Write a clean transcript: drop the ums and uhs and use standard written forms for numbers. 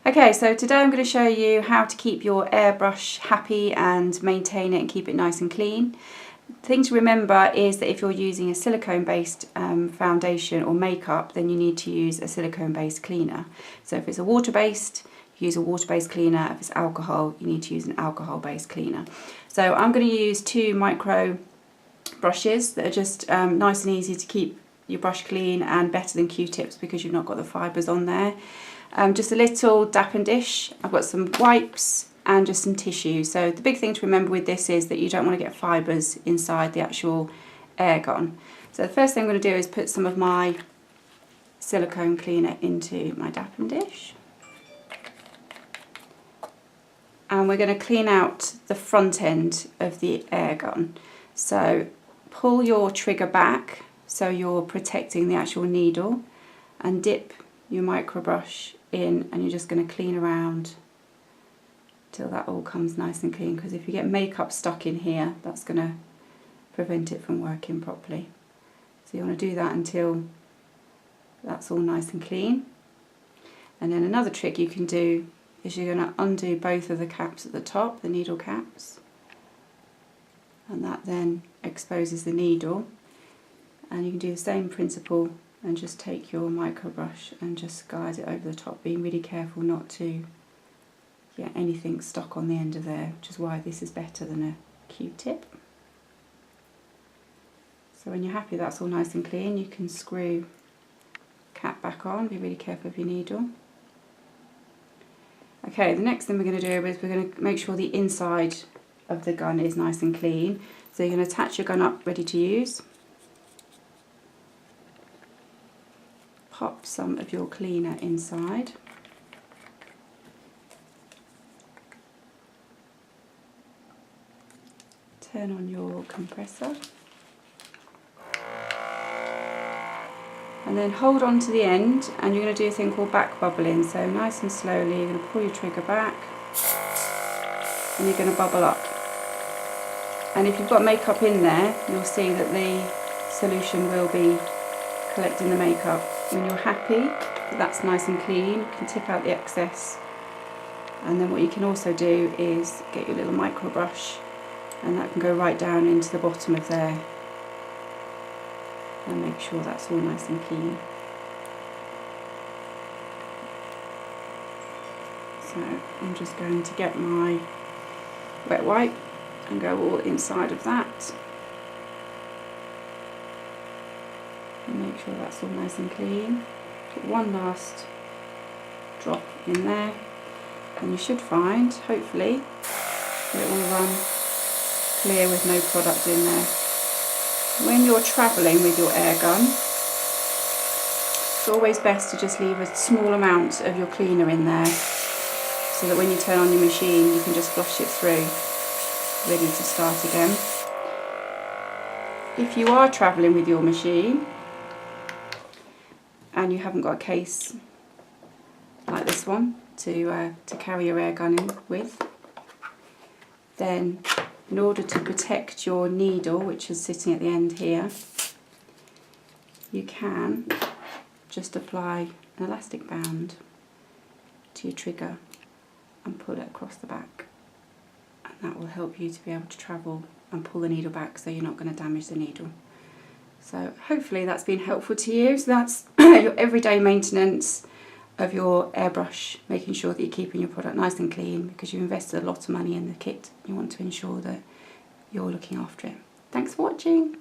Okay, so today I'm going to show you how to keep your airbrush happy and maintain it and keep it nice and clean. The thing to remember is that if you're using a silicone based foundation or makeup, then you need to use a silicone based cleaner. So if it's a water based, use a water based cleaner. If it's alcohol, you need to use an alcohol based cleaner. So I'm going to use 2 micro brushes that are just nice and easy to keep your brush clean and better than Q-tips because you've not got the fibres on there. Just a little dap and dish. I've got some wipes and just some tissue. So the big thing to remember with this is that you don't want to get fibres inside the actual air gun. So the first thing I'm going to do is put some of my silicone cleaner into my dap and dish. And we're going to clean out the front end of the air gun. So pull your trigger back so you're protecting the actual needle, and dip your micro brush in, and you're just going to clean around till that all comes nice and clean, because if you get makeup stuck in here, that's going to prevent it from working properly. So you want to do that until that's all nice and clean. And then another trick you can do is you're going to undo both of the caps at the top, the needle caps, and that then exposes the needle. And you can do the same principle and just take your micro brush and just guide it over the top, being really careful not to get anything stuck on the end of there, which is why this is better than a Q-tip. So when you're happy that's all nice and clean, you can screw cap back on. Be really careful of your needle. Okay, the next thing we're going to do is we're going to make sure the inside of the gun is nice and clean. So you're going to attach your gun up ready to use. Pop some of your cleaner inside. Turn on your compressor. And then hold on to the end, and you're going to do a thing called back bubbling. So nice and slowly you're going to pull your trigger back and you're going to bubble up. And if you've got makeup in there, you'll see that the solution will be collecting the makeup. When you're happy that that's nice and clean, you can tip out the excess. And then what you can also do is get your little micro brush, and that can go right down into the bottom of there and make sure that's all nice and clean. So I'm just going to get my wet wipe and go all inside of that and make sure that's all nice and clean. Put one last drop in there, and you should find, hopefully, it will run clear with no product in there. When you're travelling with your air gun, it's always best to just leave a small amount of your cleaner in there so that when you turn on your machine you can just flush it through, ready to start again. If you are travelling with your machine and you haven't got a case like this one to carry your air gun in with, then in order to protect your needle, which is sitting at the end here, you can just apply an elastic band to your trigger and pull it across the back, and that will help you to be able to travel and pull the needle back so you're not going to damage the needle. So hopefully that's been helpful to you. So that's your everyday maintenance of your airbrush, making sure that you're keeping your product nice and clean because you've invested a lot of money in the kit. You want to ensure that you're looking after it. Thanks for watching.